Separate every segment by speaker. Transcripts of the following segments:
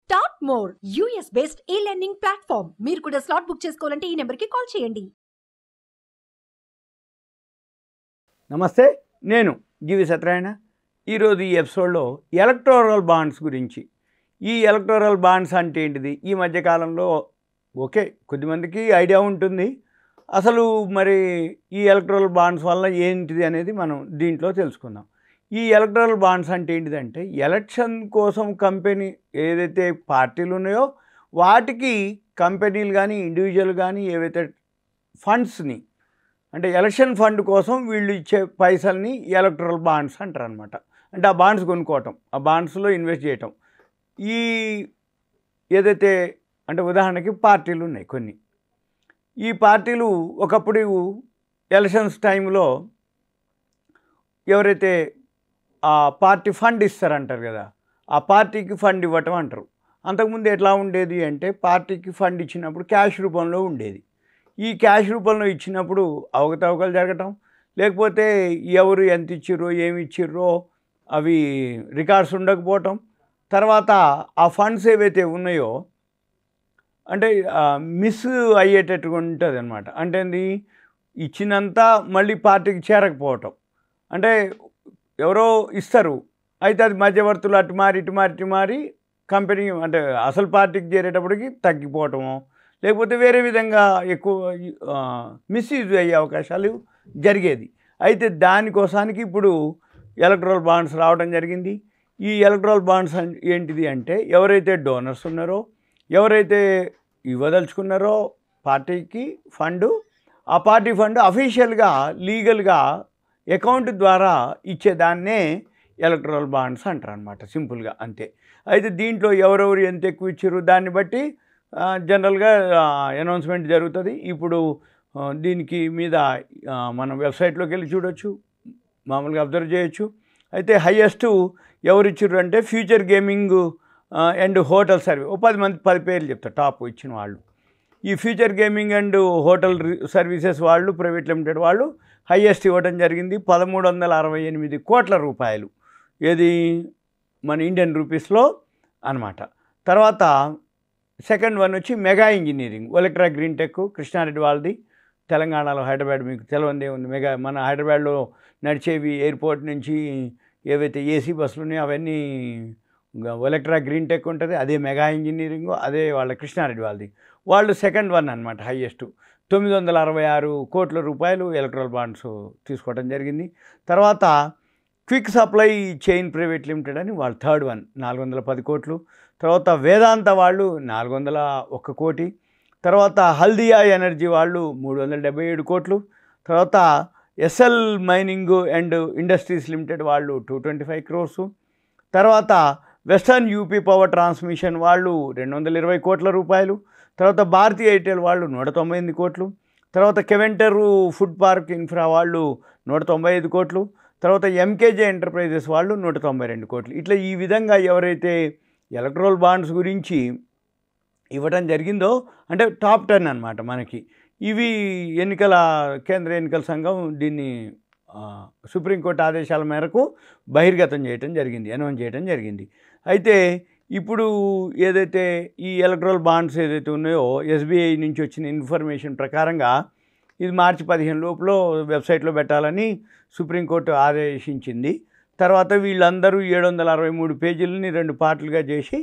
Speaker 1: Top more US based ఈ learning platform. మీరు కూడా స్లాట్ బుక్ చేసుకోవాలంటే ఈ నెంబర్కి కాల్ చేయండి.
Speaker 2: నమస్తే, నేను జీవి సత్యనారాయణ. ఈరోజు ఈ ఎపిసోడ్లో ఎలక్టోరల్ బాండ్స్ గురించి. ఈ ఎలక్టోరల్ బాండ్స్ అంటే ఏంటిది? ఈ మధ్యకాలంలో ఓకే, కొద్దిమందికి ఐడియా ఉంటుంది. అసలు మరి ఈ ఎలక్టోరల్ బాండ్స్ వల్ల ఏంటిది అనేది మనం దీంట్లో తెలుసుకుందాం. ఈ ఎలక్టోరల్ బాండ్స్ అంటే ఏంటిదంటే, ఎలక్షన్ కోసం కంపెనీ ఏదైతే పార్టీలు ఉన్నాయో వాటికి కంపెనీలు కానీ ఇండివిజువల్ కానీ ఏవైతే ఫండ్స్ని, అంటే ఎలక్షన్ ఫండ్ కోసం వీళ్ళు ఇచ్చే పైసల్ని ఎలక్టోరల్ బాండ్స్ అంటారు అనమాట. అంటే ఆ బాండ్స్ కొనుక్కోవటం, ఆ బాండ్స్లో ఇన్వెస్ట్ చేయటం. ఈ ఏదైతే అంటే ఉదాహరణకి పార్టీలు ఉన్నాయి కొన్ని. ఈ పార్టీలు ఒకప్పుడు ఎలక్షన్స్ టైంలో ఎవరైతే ఆ పార్టీ ఫండ్ ఇస్తారంటారు కదా, ఆ పార్టీకి ఫండ్ ఇవ్వటం అంటారు. అంతకుముందు ఎట్లా ఉండేది అంటే, పార్టీకి ఫండ్ ఇచ్చినప్పుడు క్యాష్ రూపంలో ఉండేది. ఈ క్యాష్ రూపంలో ఇచ్చినప్పుడు అవకతవకలు జరగటం, లేకపోతే ఎవరు ఎంత ఇచ్చిర్రో ఏమి ఇచ్చిర్రో అవి రికార్డ్స్ ఉండకపోవటం, తర్వాత ఆ ఫండ్స్ ఏవైతే ఉన్నాయో అంటే మిస్ అయ్యేటట్టుగా ఉంటుంది అనమాట. అంటే ఇచ్చినంత మళ్ళీ పార్టీకి చేరకపోవటం. అంటే ఎవరో ఇస్తారు, అయితే అది మధ్యవర్తులు అటు మారి కంపెనీ అంటే అసలు పార్టీకి చేరేటప్పటికి తగ్గిపోవటము, లేకపోతే వేరే విధంగా ఎక్కువ మిస్యూజ్ అయ్యే అవకాశాలు జరిగేది. అయితే దానికోసానికి ఇప్పుడు ఎలక్టోరల్ బాండ్స్ రావడం జరిగింది. ఈ ఎలక్టోరల్ బాండ్స్ ఏంటిది అంటే, ఎవరైతే డోనర్స్ ఉన్నారో, ఎవరైతే ఇవ్వదలుచుకున్నారో పార్టీకి ఫండు, ఆ పార్టీ ఫండ్ అఫీషియల్గా లీగల్గా అకౌంట్ ద్వారా ఇచ్చేదాన్నే ఎలక్టోరల్ బాండ్స్ అంటారు అనమాట, సింపుల్గా అంతే. అయితే దీంట్లో ఎవరెవరు ఎంత ఎక్కువ ఇచ్చారు దాన్ని బట్టి జనరల్గా అనౌన్స్మెంట్ జరుగుతుంది. ఇప్పుడు దీనికి మీద మనం వెబ్సైట్లోకి వెళ్ళి చూడొచ్చు, మామూలుగా అబ్జర్వ్ చేయొచ్చు. అయితే హయ్యెస్ట్ ఎవరు ఇచ్చారు అంటే future gaming and hotel service. 10 పేర్లు చెప్తారు టాప్ ఇచ్చిన వాళ్ళు. ఈ future gaming and hotel services వాళ్ళు, ప్రైవేట్ లిమిటెడ్ వాళ్ళు హయ్యెస్ట్ ఇవ్వడం జరిగింది. 1368 కోట్ల రూపాయలు. ఏది మన ఇండియన్ రూపీస్లో అనమాట. తర్వాత సెకండ్ వన్ వచ్చి mega engineering, Olectra green tech, Krishna Reddy వాళ్ళది, తెలంగాణలో హైదరాబాద్. మీకు తెలియదే ఉంది, మెగా మన హైదరాబాద్లో నడిచేవి ఎయిర్పోర్ట్ నుంచి ఏవైతే ఏసీ బస్సులు ఉన్నాయో అవన్నీ ఒలెక్ట్రా గ్రీన్ టెక్ ఉంటుంది, అదే మెగా ఇంజనీరింగ్, అదే వాళ్ళ కృష్ణారెడ్డి వాళ్ళది. వాళ్ళు సెకండ్ వన్ అనమాట, హయ్యెస్ట్ 966 కోట్ల రూపాయలు ఎలక్ట్రల్ బాండ్స్ తీసుకోవడం జరిగింది. తర్వాత quick supply chain private limited అని వాళ్ళు థర్డ్ వన్, 410 కోట్లు. తర్వాత వేదాంత వాళ్ళు 401 కోటి. తర్వాత హల్దియా ఎనర్జీ వాళ్ళు 377 కోట్లు. తర్వాత SL Mining and Industries Limited వాళ్ళు 225 క్రోర్స్. తర్వాత వెస్టర్న్ యూపీ పవర్ ట్రాన్స్మిషన్ వాళ్ళు 220 కోట్ల రూపాయలు. తర్వాత భారతీయ ఎయిర్టెల్ వాళ్ళు 198 కోట్లు. తర్వాత కెవెంటరు ఫుడ్ పార్క్ ఇన్ఫ్రా వాళ్ళు 195 కోట్లు. తర్వాత ఎంకేజే ఎంటర్ప్రైజెస్ వాళ్ళు 192 కోట్లు. ఇట్లా ఈ విధంగా ఎవరైతే ఎలక్ట్రోల్ బాండ్స్ గురించి ఇవ్వటం జరిగిందో అంటే టాప్ 10 అనమాట మనకి. ఇవి కేంద్ర ఎన్నికల సంఘం దీన్ని సుప్రీంకోర్టు ఆదేశాల మేరకు బహిర్గతం చేయటం జరిగింది, అనౌన్స్ చేయడం జరిగింది. అయితే ఇప్పుడు ఏదైతే ఈ ఎలక్ట్రల్ బాండ్స్ ఏదైతే ఉన్నాయో, ఎస్బీఐ నుంచి వచ్చిన ఇన్ఫర్మేషన్ ప్రకారంగా ఇది మార్చి 15 లోపల వెబ్సైట్లో పెట్టాలని సుప్రీంకోర్టు ఆదేశించింది. తర్వాత వీళ్ళందరూ 763 పేజీలని 2 పార్ట్లుగా చేసి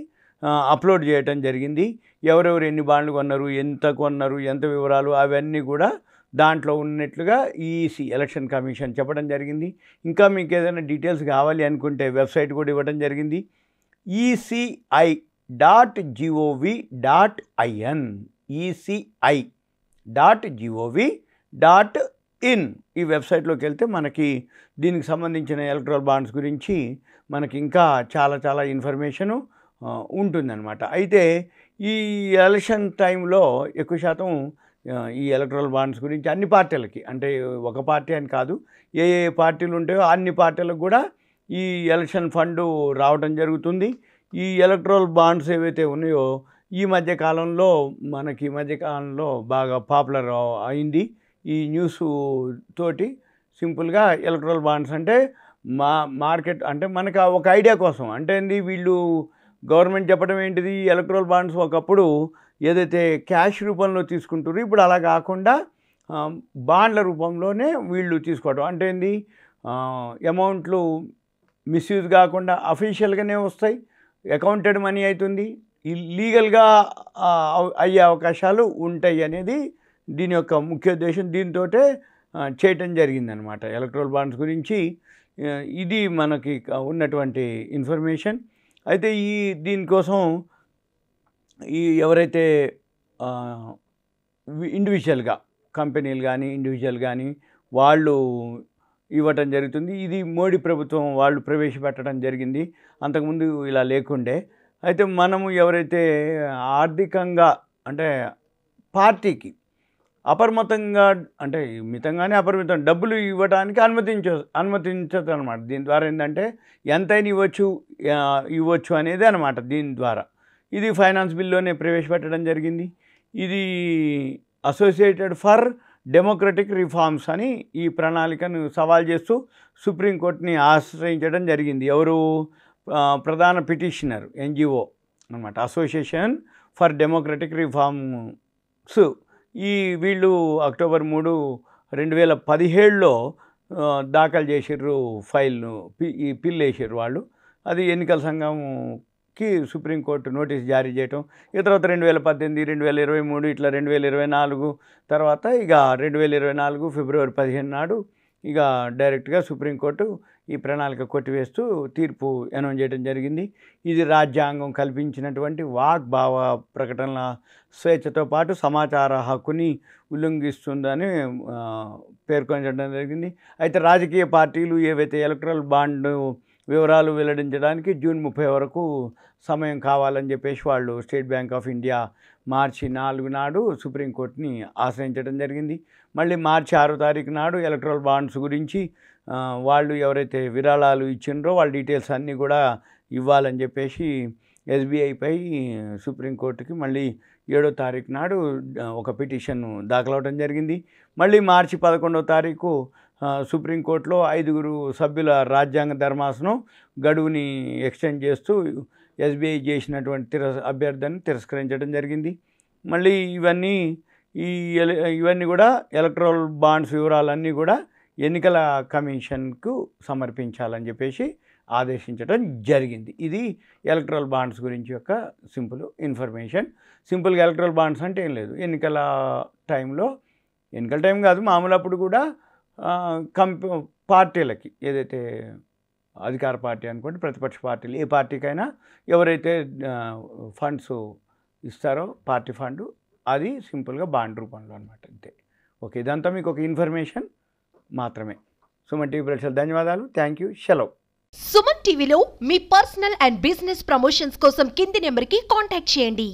Speaker 2: అప్లోడ్ చేయటం జరిగింది. ఎవరెవరు ఎన్ని బాండ్లు కొన్నారు, ఎంత కొన్నారు, ఎంత వివరాలు అవన్నీ కూడా దాంట్లో ఉన్నట్లుగా ఈసీ ఎలక్షన్ కమిషన్ చెప్పడం జరిగింది. ఇంకా మీకు ఏదైనా డీటెయిల్స్ కావాలి అనుకుంటే వెబ్సైట్ కూడా ఇవ్వడం జరిగింది, eci.gov.in, eci.gov.in. ఈ వెబ్సైట్లోకి వెళ్తే మనకి దీనికి సంబంధించిన ఎలక్ట్రల్ బాండ్స్ గురించి మనకి ఇంకా చాలా ఇన్ఫర్మేషను ఉంటుందన్నమాట. అయితే ఈ ఎలక్షన్ టైంలో ఎక్కువ శాతం ఈ ఎలక్ట్రల్ బాండ్స్ గురించి అన్ని పార్టీలకి, అంటే ఒక పార్టీ అని కాదు, ఏ పార్టీలు ఉంటాయో అన్ని పార్టీలకు కూడా ఈ ఎలక్షన్ ఫండ్ రావడం జరుగుతుంది. ఈ ఎలక్ట్రల్ బాండ్స్ ఏవైతే ఉన్నాయో ఈ మధ్యకాలంలో బాగా పాపులర్ అయింది ఈ న్యూస్ తోటి. సింపుల్గా ఎలక్ట్రల్ బాండ్స్ అంటే మార్కెట్ అంటే మనకు ఒక ఐడియా కోసం, అంటే వీళ్ళు గవర్నమెంట్ చెప్పడం ఏంటిది, ఎలక్ట్రల్ బాండ్స్ ఒకప్పుడు ఏదైతే క్యాష్ రూపంలో తీసుకుంటారో ఇప్పుడు అలా కాకుండా బాండ్ల రూపంలోనే వీళ్ళు తీసుకోవడం. అంటే ఏంది, అమౌంట్లు మిస్యూజ్ కాకుండా అఫీషియల్గానే వస్తాయి, అకౌంటెడ్ మనీ అవుతుంది, లీగల్గా అయ్యే అవకాశాలు ఉంటాయి అనేది దీని యొక్క ముఖ్య ఉద్దేశం. దీంతో చేయటం జరిగిందనమాట ఎలక్ట్రల్ బాండ్స్ గురించి. ఇది మనకి ఉన్నటువంటి ఇన్ఫర్మేషన్. అయితే దీనికోసం ఎవరైతే ఇండివిజువల్గా కంపెనీలు కానీ ఇండివిజువల్ కానీ వాళ్ళు ఇవ్వటం జరుగుతుంది. ఇది మోడీ ప్రభుత్వం వాళ్ళు ప్రవేశపెట్టడం జరిగింది, అంతకుముందు ఇలా లేకుండే. అయితే మనము ఎవరైతే ఆర్థికంగా అంటే పార్టీకి అపరిమితంగా అంటే మితంగానే అపరిమితం డబ్బులు ఇవ్వడానికి అనుమతించదు అనమాట. దీని ద్వారా ఏంటంటే ఎంతైనా ఇవ్వచ్చు అనేది అనమాట. దీని ద్వారా ఇది ఫైనాన్స్ బిల్లోనే ప్రవేశపెట్టడం జరిగింది. ఇది అసోసియేటెడ్ ఫర్ డెమోక్రటిక్ రిఫార్మ్స్ అని ఈ ప్రణాళికను సవాల్ చేస్తూ సుప్రీంకోర్టుని ఆశ్రయించడం జరిగింది. ఎవరు, ప్రధాన పిటిషనర్ ఎన్జిఓ అనమాట, అసోసియేషన్ ఫర్ డెమోక్రటిక్ రిఫార్మ్స్. వీళ్ళు అక్టోబర్ 3, 2017లో దాఖలు చేసిర్రు ఫైల్ను, ఈ పిల్ వేసారు వాళ్ళు. అది ఎన్నికల సంఘంకి సుప్రీంకోర్టు నోటీస్ జారీ చేయటం. ఈ తర్వాత 2018, 2023 ఇట్లా 2024 తర్వాత ఇక 2024 ఫిబ్రవరి 15 నాడు ఇక డైరెక్ట్గా సుప్రీంకోర్టు ఈ ప్రణాళిక కొట్టివేస్తూ తీర్పు అనౌన్స్ చేయడం జరిగింది. ఇది రాజ్యాంగం కల్పించినటువంటి వాగ్భావ ప్రకటనల స్వేచ్ఛతో పాటు సమాచార హక్కుని ఉల్లంఘిస్తుందని పేర్కొనడం జరిగింది. అయితే రాజకీయ పార్టీలు ఏవైతే ఎలక్ట్రల్ బాండ్ వివరాలు వెల్లడించడానికి జూన్ 30 వరకు సమయం కావాలని చెప్పేసి వాళ్ళు స్టేట్ బ్యాంక్ ఆఫ్ ఇండియా మార్చి 4 నాడు సుప్రీంకోర్టుని ఆశ్రయించడం జరిగింది. మళ్ళీ మార్చి 6 తారీఖు నాడు ఎలక్ట్రల్ బాండ్స్ గురించి వాళ్ళు ఎవరైతే విరాళాలు ఇచ్చిండ్రో వాళ్ళ డీటెయిల్స్ అన్నీ కూడా ఇవ్వాలని చెప్పేసి ఎస్బీఐపై సుప్రీంకోర్టుకి మళ్ళీ 7వ తారీఖు నాడు ఒక పిటిషన్ దాఖలవడం జరిగింది. మళ్ళీ మార్చి 11వ తారీఖు సుప్రీంకోర్టులో 5 సభ్యుల రాజ్యాంగ ధర్మాసనం గడువుని ఎక్స్టెండ్ చేస్తూ ఎస్బీఐ చేసినటువంటి అభ్యర్థనని తిరస్కరించడం జరిగింది. మళ్ళీ ఇవన్నీ కూడా ఎలక్ట్రల్ బాండ్స్ వివరాలన్నీ కూడా ఎన్నికల కమిషన్కు సమర్పించాలని చెప్పేసి ఆదేశించడం జరిగింది. ఇది ఎలక్ట్రల్ బాండ్స్ గురించి యొక్క సింపుల్ ఇన్ఫర్మేషన్. సింపుల్గా ఎలక్ట్రల్ బాండ్స్ అంటే ఏం లేదు, ఎన్నికల టైం కాదు, మామూలప్పుడు కూడా పార్టీలకి ఏదైతే అధికార పార్టీ అనుకోండి, ప్రతిపక్ష పార్టీలు, ఏ పార్టీకైనా ఎవరైతే ఫండ్స్ ఇస్తారో పార్టీ ఫండ్, అది సింపుల్గా బాండ్ రూపంలో అనమాట, అంతే. ఓకే, ఇదంతా మీకు ఒక ఇన్ఫర్మేషన్ మాత్రమే. సుమన్ టీవీ ప్రేక్షకులకు ధన్యవాదాలు. Thank you. సెలవు.
Speaker 1: సుమన్ టీవీలో మీ పర్సనల్ అండ్ బిజినెస్ ప్రమోషన్స్ కోసం కింది నెంబర్కి కాంటాక్ట్ చేయండి.